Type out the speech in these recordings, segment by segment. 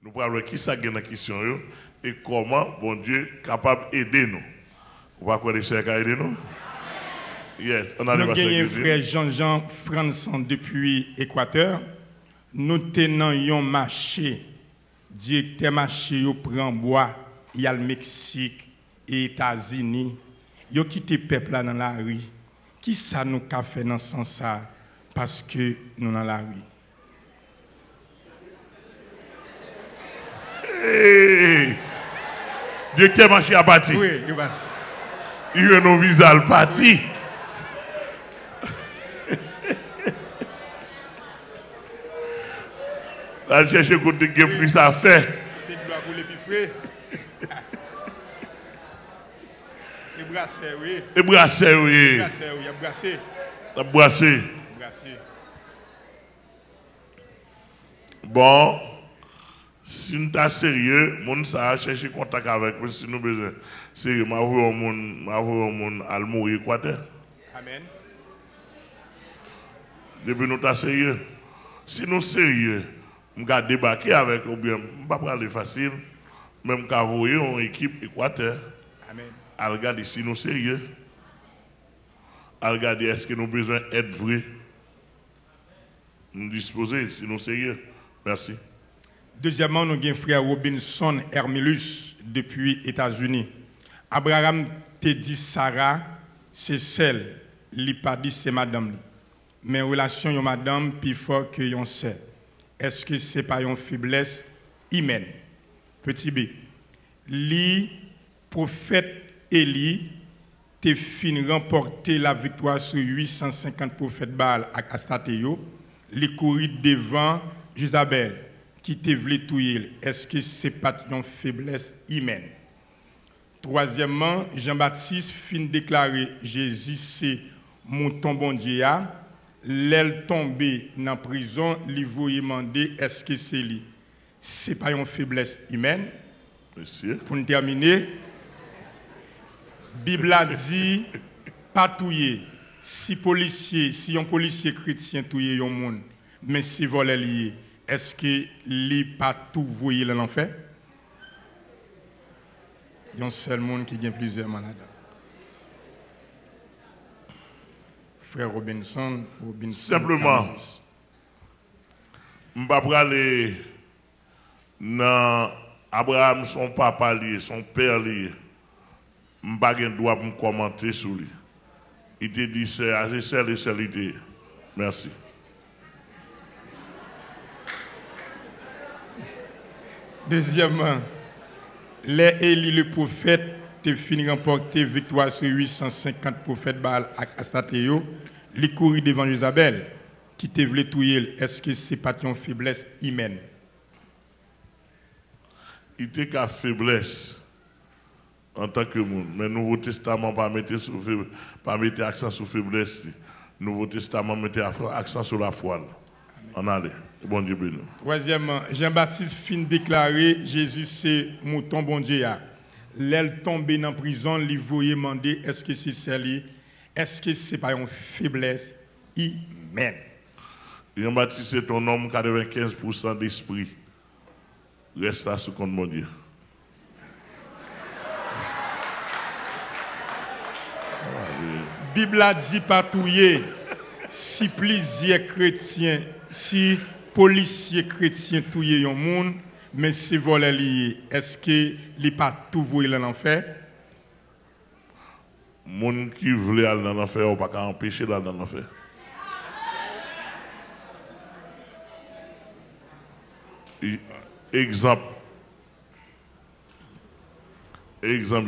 Nous pourrons voir qui ça gagne la question et comment bon Dieu est capable d'aider nous. Vous va quoi les chers aider nous? Yes, on a nous gagnons frère Jean-Jean Franson depuis Équateur. Nous tenons un marché, directeur marché, il prend bois, il y a le Mexique et les États-Unis. Il a quitté le peuple là dans la rue. Qui ça nous a fait dans ce sens ça? Parce que nous dans la rue. Hey. Directeur marché a parti. Oui, il est parti. Il a nos visas parti. Là, je cherche côté qui plus à faire. Il doit rouler plus frais. Et brasser, oui. Et brasser, oui. Brasser, oui, il a brassé. La brasser. Bon, si nous sommes sérieux, nous allons chercher contact avec nous si nous avons besoin. Sérieux, je vais vous à mourir Équateur. Amen. Depuis nous sommes sérieux. Si nous sommes sérieux, nous allons débarquer avec ou bien, nous ne pas aller facile, même qu'à voyer une équipe Équateur. Amen. À regarder si nous sommes sérieux. À regarder est-ce que nous avons besoin d'être vrai. Nous disposer si nous sommes sérieux. Merci. Deuxièmement, nous avons frère Robinson Hermilus depuis les États-Unis. Abraham te dit Sarah, c'est celle, li pas dit c'est madame. Mais relation yon madame plus fort que yon sœur. Est-ce que c'est pas une faiblesse humaine? Petit B. Li prophète Élie te fin remporter la victoire sur 850 prophètes Baal à Astatéo. Li courir devant Jézabel qui te voulait tuer. Est-ce que c'est pas une faiblesse humaine? Troisièmement, Jean-Baptiste fin déclarer Jésus c'est mon ton bon Dieu. L'aile tombée dans la prison, lui voyait demander est-ce que c'est lui? Ce n'est pas une faiblesse humaine. Monsieur. Pour nous terminer, la Bible a dit pas touiller. Si un policier chrétien touille un monde, mais si volé lié, est-ce que lui pas tout voyer dans l'enfer? Il y a un seul monde qui a plusieurs malades. Frère Robinson. Simplement, je ne vais pas aller dans Abraham, son papa, son père, je ne vais pas droit de commenter sur lui. Il te dit c'est celle et celle. Merci. Deuxièmement, les Élie le prophète te fini remporter victoire sur 850 prophètes Baal à Astatéo, les courir devant Jézabel, qui te voulait tuer. Est-ce que ce n'est pas une faiblesse humaine? Il était qu'à faiblesse en tant que monde. Mais le Nouveau Testament pas mettre accent sur faiblesse. Le Nouveau Testament mettait accent sur la foi. On allait. Bon Dieu béni. Troisièmement, Jean-Baptiste fin déclaré Jésus c'est mouton bon Dieu. L'aile tombée dans la prison, lui voyait demander est-ce que c'est celle? Est-ce que ce n'est pas une faiblesse humaine? Jean-Baptiste c'est ton homme 95% d'esprit. Reste là sous compte mon Dieu. Bible a dit patouiller si plusieurs chrétiens, si policiers chrétiens touillent un monde, mais si volé lié, est-ce que n'est pas tout voué dans l'enfer? Moun qui voulait aller dans l'enfer, on ne peut pas empêcher d'aller dans l'enfer. Exemple,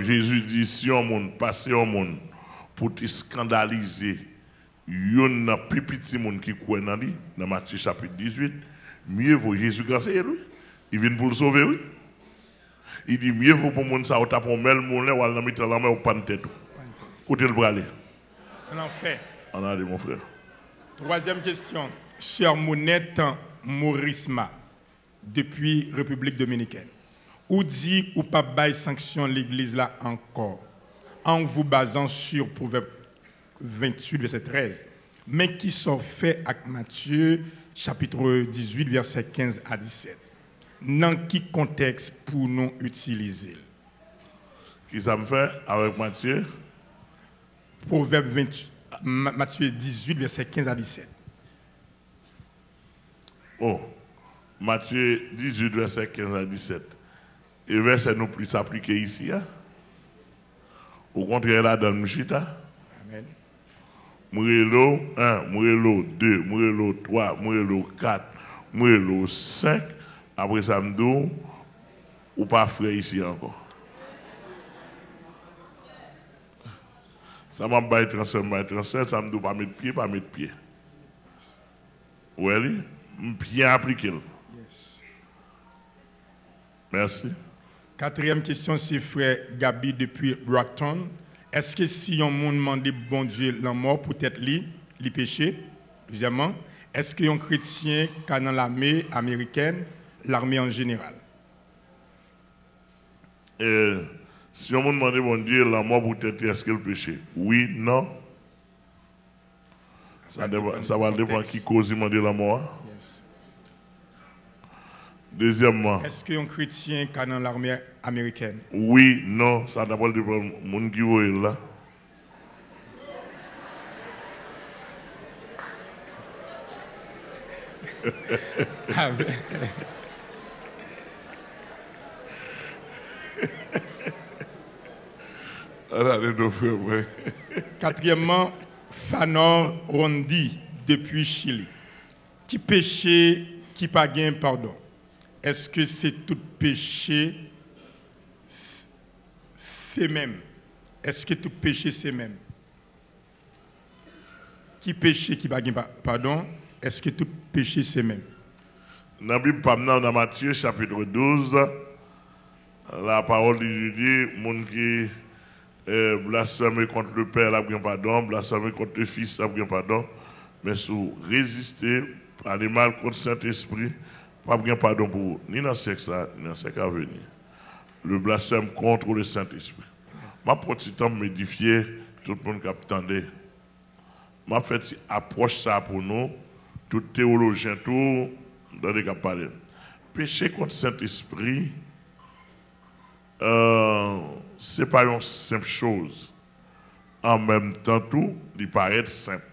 Jésus dit si on monde passe au monde pour te scandaliser, il y a un plus petit monde qui croit dans lui, dans Matthieu chapitre 18, mieux vaut Jésus grâce à lui. Il vient pour le sauver, oui. Il dit mieux vaut pour monde ça, ou tape un mel moulin, ou aller mettre la main au pan de tête. Côté le bras. En enfer. On a dit mon frère. Troisième question. Sœur Monette Maurisma, depuis République Dominicaine. Ou dit ou pas bail sanction l'église là encore, en vous basant sur Proverbe 28, verset 13, mais qui sont faits avec Matthieu, chapitre 18, verset 15 à 17. dans quel contexte pour nous utiliser? Qui ça me fait avec Matthieu? Proverbe 28, Matthieu 18, verset 15 à 17. Oh, Matthieu 18, verset 15 à 17. Et verset nous plus appliqué ici. Hein? Au contraire, là, dans le Mouchita. Amen. Mourelo 1, Mourelo 2, Mourelo 3, Mourelo 4, Mourelo 5. Après ça, me dit, ou pas frère ici encore. Ça m'a pas transfert, ça me dit pas mettre pied, pas mettre pied. Oui, bien appliqué. Yes. Merci. Quatrième question, c'est frère Gabi depuis Brockton. Est-ce que si on monde demande bon Dieu la mort pour être li péché? Deuxièmement, est-ce qu'un chrétien qui dans l'armée américaine, l'armée en général? Si on me demande bon Dieu la mort pour être, est-ce qu'il péché? Oui, non. Ça va dépendre qui cause demander la mort. Yes. Deuxièmement. Est-ce qu'un chrétien qui dans l'armée américaine? Oui, non, ça dépend du monde qui voit là. Quatrièmement, Fanor Rondi depuis Chili. Qui péché, qui pas gain pardon? Est-ce que c'est tout péché? C'est même. Est-ce que tout péché c'est même? Qui péché, qui pas gain pardon? Est-ce que tout péché c'est même? Dans la Bible, dans Matthieu chapitre 12, la parole de Dieu dit, monde qui blasphème contre le Père, n'a bien pardon, blasphème contre le Fils, n'a bien pardon, mais sous résister, animal contre Saint-Esprit, pas bien pardon pour vous, ni dans le sexe, ni dans le sexe à venir. Le blasphème contre le Saint-Esprit. Ma petit temps m'édifier, tout le monde qui attendait. Ma fait approche ça pour nous, tout théologien, tout, dans les cas parlé. Péché contre Saint-Esprit, ce n'est pas une simple chose. En même temps, tout, il paraît simple.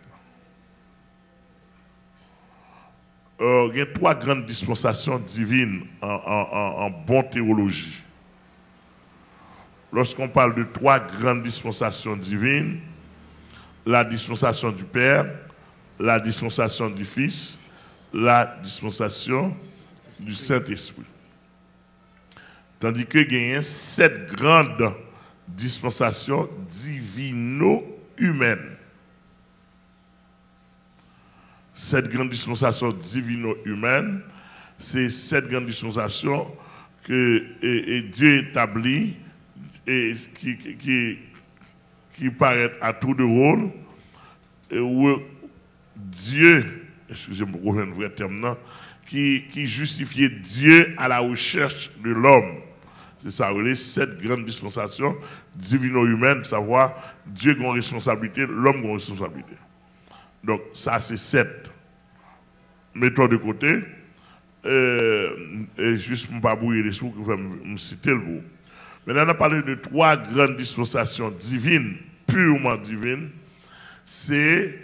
Il y a trois grandes dispensations divines en bonne théologie. Lorsqu'on parle de trois grandes dispensations divines, la dispensation du Père, la dispensation du Fils, la dispensation du Saint-Esprit. Tandis que il y a 7 grandes dispensations divino-humaines. 7 grandes dispensations divino-humaines, c'est 7 grandes dispensations que Dieu établit et qui paraissent à tour de rôle, où Dieu, excusez-moi, je un vrai terme, non, qui justifiait Dieu à la recherche de l'homme. C'est ça, les 7 grandes dispensations divino-humaines, savoir Dieu a une responsabilité, l'homme a une responsabilité. Donc, ça, c'est 7. Mettons de côté, et juste pour ne pas brouiller l'esprit, que je vais me citer le mot. Maintenant, on a parlé de 3 grandes dispensations divines, purement divines. C'est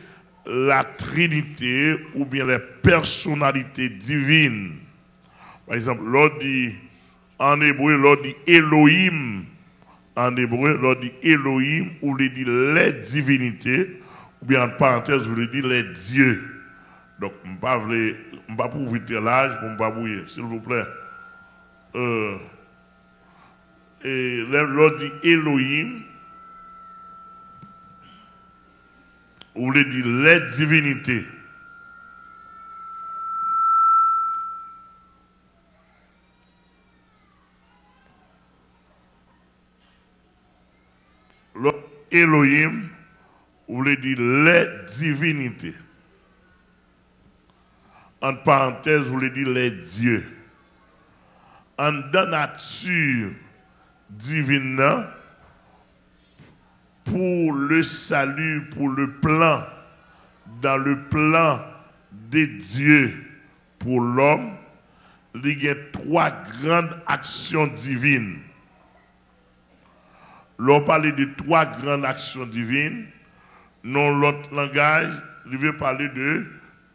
la Trinité ou bien les personnalités divines. Par exemple, l'on dit en hébreu, l'on dit Elohim. En hébreu, l'on dit Elohim, ou l'on dit les divinités, ou bien en parenthèse, vous le dit les dieux. Donc, je ne vais pas pour vous dire l'âge, pour ne pas bouiller, s'il vous plaît. Et l'on dit Elohim, ou l'on dit les divinités. Elohim, vous voulez dire les divinités. En parenthèse, vous voulez dire les dieux. En dans nature divine, pour le salut, pour le plan, dans le plan des dieux pour l'homme, il y a 3 grandes actions divines. L'on parle de 3 grandes actions divines. Dans l'autre langage, il veut parler de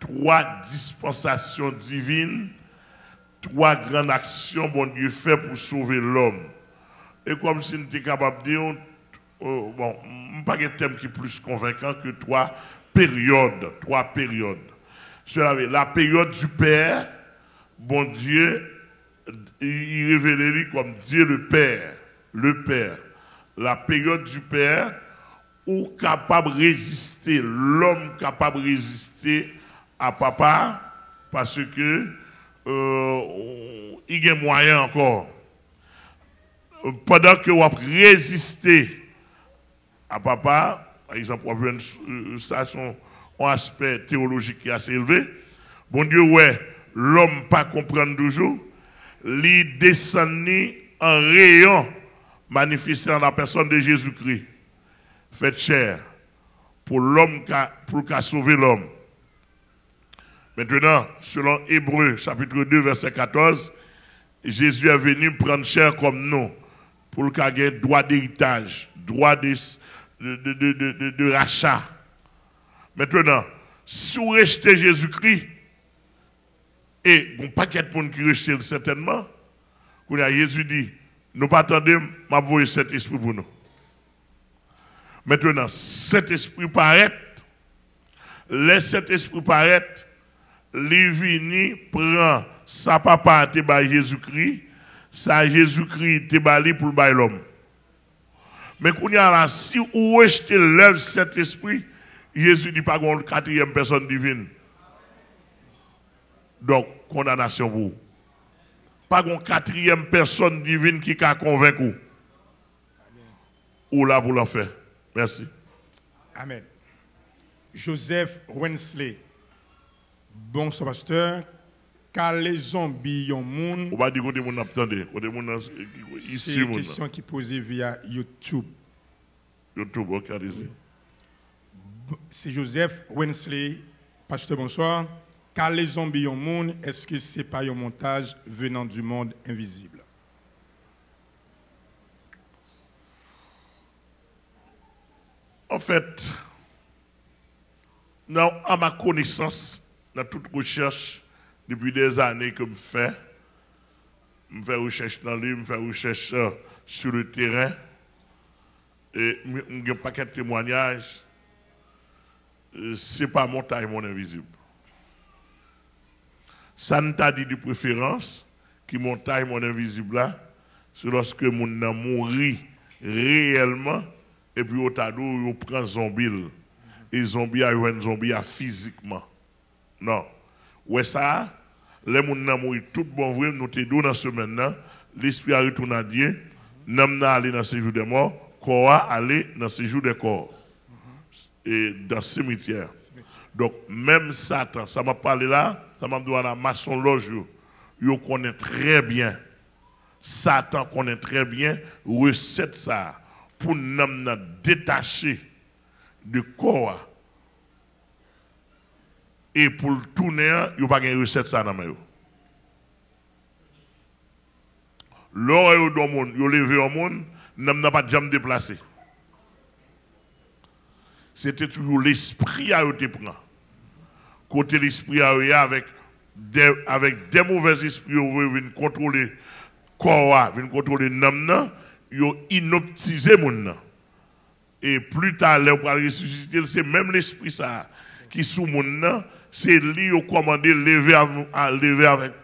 3 dispensations divines, 3 grandes actions bon Dieu fait pour sauver l'homme. Et comme si nous étions capables de dire, bon, pas un thème qui est plus convaincant que 3 périodes. 3 périodes. La période du Père, bon Dieu, il révèle comme Dieu le Père. Le Père. La période du Père, où capable de résister, l'homme capable de résister à papa, parce que il y a moyen encore. Pendant que vous résistez à papa, par exemple, ça son un aspect théologique qui est assez élevé. Bon Dieu, ouais, l'homme pas comprendre toujours, il descend en rayon manifesté dans la personne de Jésus-Christ, fait chair, pour l'homme, pour qu'a sauver l'homme. Maintenant, selon Hébreux, chapitre 2, verset 14, Jésus est venu prendre chair comme nous, pour qu'il ait droit d'héritage, droit de rachat. Maintenant, si vous rejetez Jésus-Christ, et il n'y a pas de monde qui rejette certainement, Jésus dit, nous pas attendre, m'a envoyé cet esprit pour nous. Maintenant, cet esprit paraît, laisse cet esprit paraître, il vient, prend sa papa te ba Jésus-Christ, sa Jésus-Christ te bali pour le l'homme. Mais qu'on y a là, si vous rejetez l'œuvre cet esprit, Jésus dit pas qu'on 4e personne divine. Donc, condamnation pour vous. Pas qu'on 4e personne divine qui a convaincu. Ou là pour l'en faire. Merci. Amen. Joseph Wensley. Bonsoir, pasteur. Car les zombies yon moun. On va dire que moun attendez. C'est une question qui est posée via YouTube. YouTube, ok, allez-y. C'est Joseph Wensley. Pasteur, bonsoir. Car les zombies yon moun, est-ce que c'est pas un montage venant du monde invisible? En fait, à ma connaissance, dans toute recherche, depuis des années que je fais recherche dans le livre, je fais recherche sur le terrain, et je n'ai pas de témoignages, ce n'est pas montagne mon invisible. Ça ne t'a dit de préférence qui montagne mon invisible là, c'est lorsque mon a mouru réellement, et puis au tado, on prend zombie. Et zombie a un zombie physiquement. Non. Ouais, ça, les gens ont mouru tout bon vrai, nous te donnons dans ce maintenant, l'esprit a retourné à Dieu, nous sommes allés dans ce jour des morts, corps a allé dans ce jour des corps. Et dans le cimetière. Donc, même Satan, ça m'a parlé là, ça m'a dit à la maçon loge, il connaît très bien. Satan connaît très bien recette ça pour nous détacher de corps. Et pour le tourner, il n'y a pas de recette ça dans le monde. L'or dans le monde, il levé au monde, n'a pas de jamais déplacé. C'était toujours l'esprit à te prendre. Côté l'esprit à avec des mauvais esprits, ils viennent contrôler le corps, viennent contrôler l'âme, ils ont inoptisé mon. Et plus tard, on va ressusciter, c'est même l'esprit ça qui sous mon, c'est lui qui a commandé lever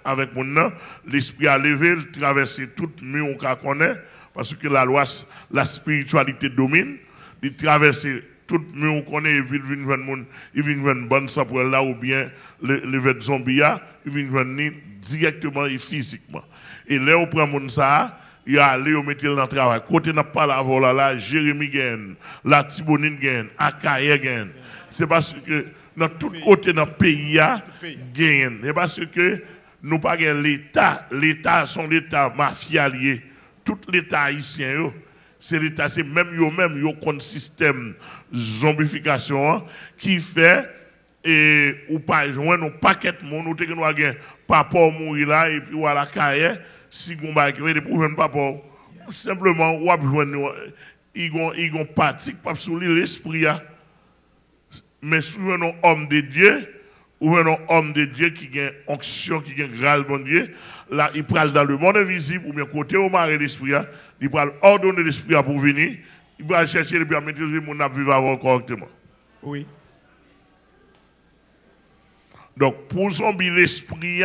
avec mon, l'esprit a levé, traverser toute mur qu'on connaît, parce que la loi, la spiritualité domine, il traverse tout le monde connaît, il vient une bonne sapoule là, ou bien le zombie, il vient directement et physiquement. Et là, on prend mon ça, il a allé, on met dans le travail. Côté n'a pas la vola là, Jérémie gagne, la Tibonine gagne, Akaye gagne. C'est parce que dans tout côté dans le pays, gagne. C'est parce que nous pas l'État. L'État sont l'État mafialier. Tout l'État haïtien, c'est l'État, c'est même un système zombification qui fait et ou pas joindre un paquet de monde, nous avons papa mourir là et puis voilà carrière si on va créer pour jeune papa simplement ou a besoin ils ont pratique pas sur l'esprit mais sur un homme de Dieu ou un homme de Dieu qui a une onction qui a grâce bon Dieu là il prend dans le monde invisible ou bien côté au mari l'esprit il prend ordonner l'esprit pour venir il va chercher et puis maîtriser mon à vivre avant correctement. Oui. Donc, pour zombie l'esprit,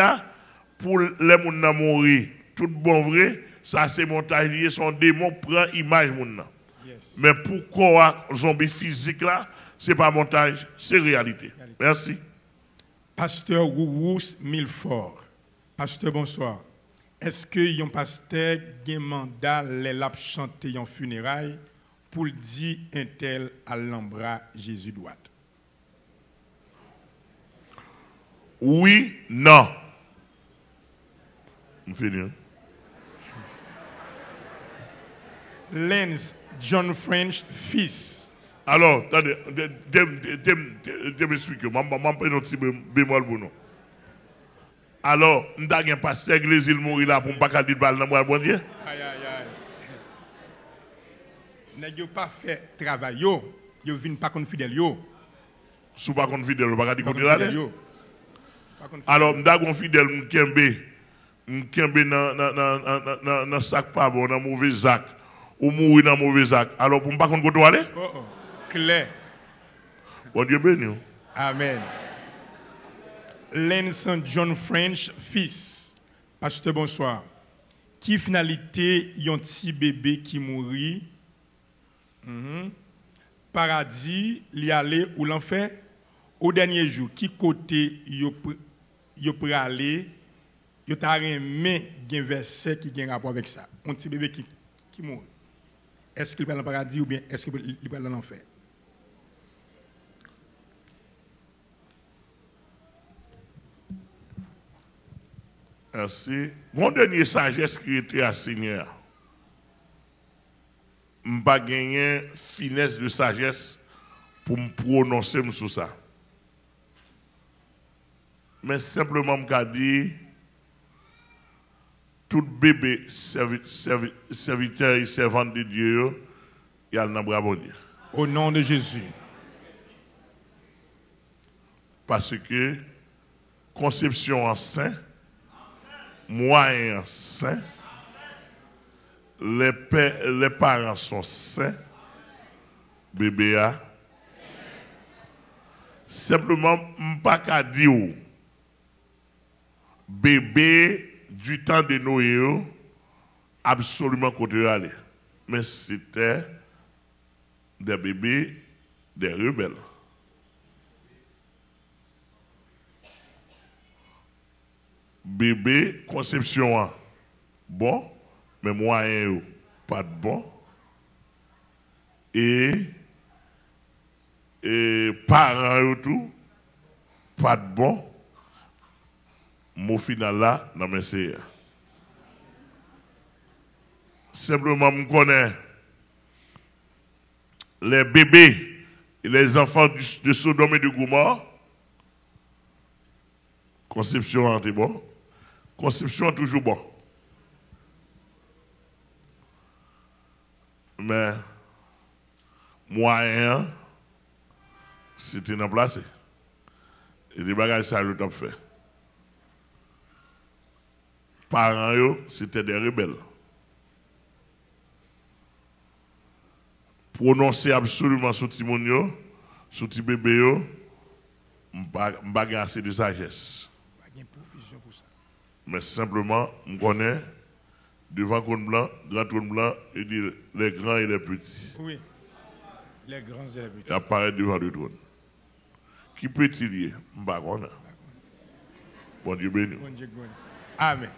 pour les gens mourir, tout bon vrai, ça c'est montage, son démon prend image. Yes. Mais pour quoi zombie physique là, ce n'est pas montage, c'est réalité. Merci. Pasteur Roux Milfort. Pasteur, bonsoir. Est-ce que un pasteur a un mandat les lap chanter en funérailles pour dire un tel à l'embras Jésus droite? Oui, non. On finit. Lens John French, fils. Alors, attendez, je m'explique. Je vais prendre un petit bémol pour nous. Alors, nous avons un pasteur église, il mourit là pour ne pas dire de balle dans le bon Dieu. Aïe, aïe, aïe. N'a pas fait travail, yo viennent pas contre fidèle. Si pas contre fidèle, pas dire contre là. Alors, nous avons fidèle, nous sommes dans sac pas bon, dans mauvais sac, ou mourir dans mauvais sac. Alors, pour ne pas contre côté aller? Oh, clair. Bon Dieu béni. Amen. Lenson John French, fils. Pasteur, bonsoir. Qui finalité y a un petit bébé qui mourit? Paradis, l'y aller ou l'enfer? Au dernier jour, qui côté yo peut aller, yo t'a aimé un verset qui a un rapport avec ça. Un petit bébé qui mourit. Est-ce qu'il va dans le paradis ou bien est-ce qu'il va dans l'enfer? Merci. Mon dernier sagesse qui était à Seigneur. Je n'ai pas gagné finesse de sagesse pour me prononcer sur ça. Mais simplement, je dis tout bébé serviteur et servant de Dieu, il y a le bravo Dieu. Au nom de Jésus. Parce que conception en saint, moyen saint, les parents sont saints, bébé a. Simplement, je ne peux pas dire bébé du temps de Noé, absolument côté aller. Mais c'était des bébés, des rebelles. Bébé, conception, bon, mais moyen, pas de bon. Et parents, tout, pas de bon. Mon final là, dans mes séries. Simplement, je connais les bébés et les enfants de Sodome et de Gomorrhe. Conception est bon. Conception est toujours bon. Mais, moyen, c'était remplacé. Et des bagages, ça le top fait. Parents, c'était des rebelles. Prononcer absolument sur Timonio, sur petit bébé, je n'ai pas assez de sagesse. Mais simplement, je connais devant cône blanc, grand cône blanc, et dire les grands et les petits. Oui, les grands et les petits. Il apparaît devant le trône. Qui peut-il y être? Je ne sais pas. Bon Dieu béni. Bon Dieu béni. Amen.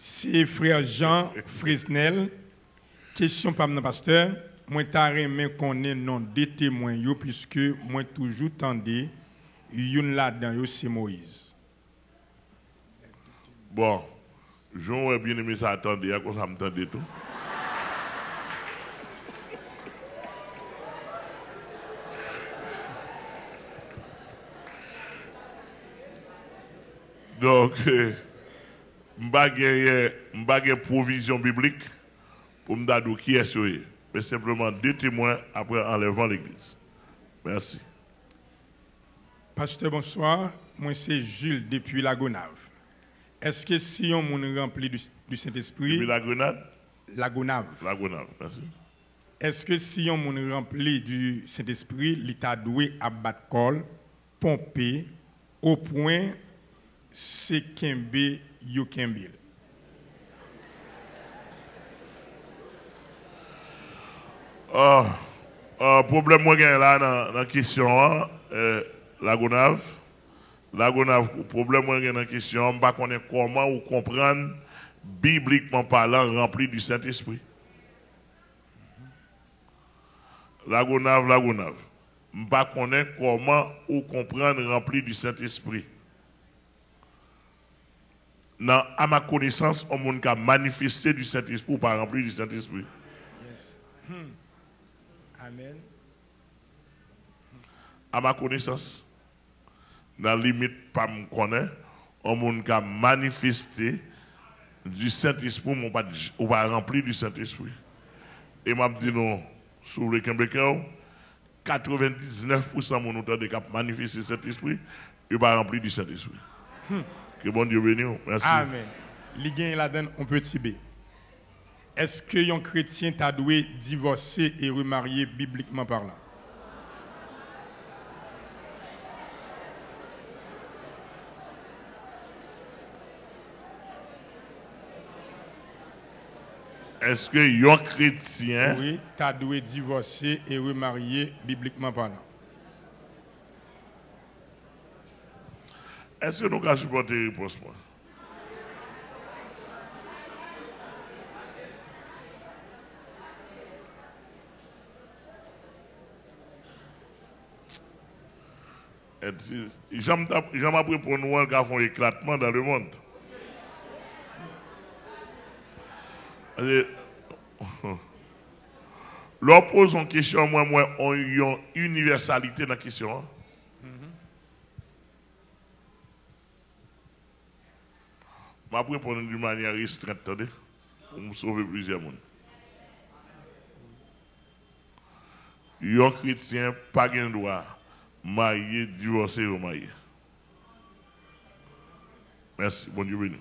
C'est frère Jean Fresnel. Question par mon pasteur. Moi, je suis connais non des témoins, puisque moi, toujours tendé, une là-dedans, c'est Moïse. Bon, j'aurais bien aimé ça attendre, comme ça m'entendait tout. Donc, je n'ai pas de provision biblique pour me dire qui est ce, mais simplement 2 témoins après enlèvement de l'église. Merci. Pasteur, bonsoir. Moi, c'est Jules depuis la Gonave. Est-ce que si on est rempli du Saint-Esprit... Depuis la Grenade? La Gonave. La Gonave, merci. Est-ce que si on est rempli du Saint-Esprit, l'État doué à battre col, pomper, au point, c'est Kembe, yo Kembe? Problème moi là dans la question, la Gonave. La Gonave, problème moi dans la question, je ne sais pas comment ou comprendre, bibliquement parlant, rempli du Saint-Esprit. La Gonave. Je ne sais pas comment ou comprendre, rempli du Saint-Esprit. À ma connaissance, on a manifesté du Saint-Esprit ou pas rempli du Saint-Esprit. Yes. Amen. À ma connaissance, dans la limite, pas me connaître, on a manifesté du Saint-Esprit ou pas rempli du Saint-Esprit. Et m'a dit non, sur le Québécois, 99% de mon auteur de manifester Saint-Esprit et pas rempli du Saint-Esprit. Que bon Dieu bénisse. Merci. Amen. Ligue là-dedans, on peut tirer. Est-ce qu'un chrétien t'a doué divorcer et remarier bibliquement parlant? Est-ce que un chrétien... Oui, t'a doué divorcer et remarier bibliquement parlant. Est-ce que nous avons supporté la réponse? J'aime appris pour nous qu'il y a un éclatement dans le monde. L'on pose une question, moi, on a une universalité dans la question. Je vais répondre d'une manière restreinte, pour me sauver plusieurs personnes. Un chrétien, pas de droit, marié, divorcé ou marié. Merci, bon Dieu béni.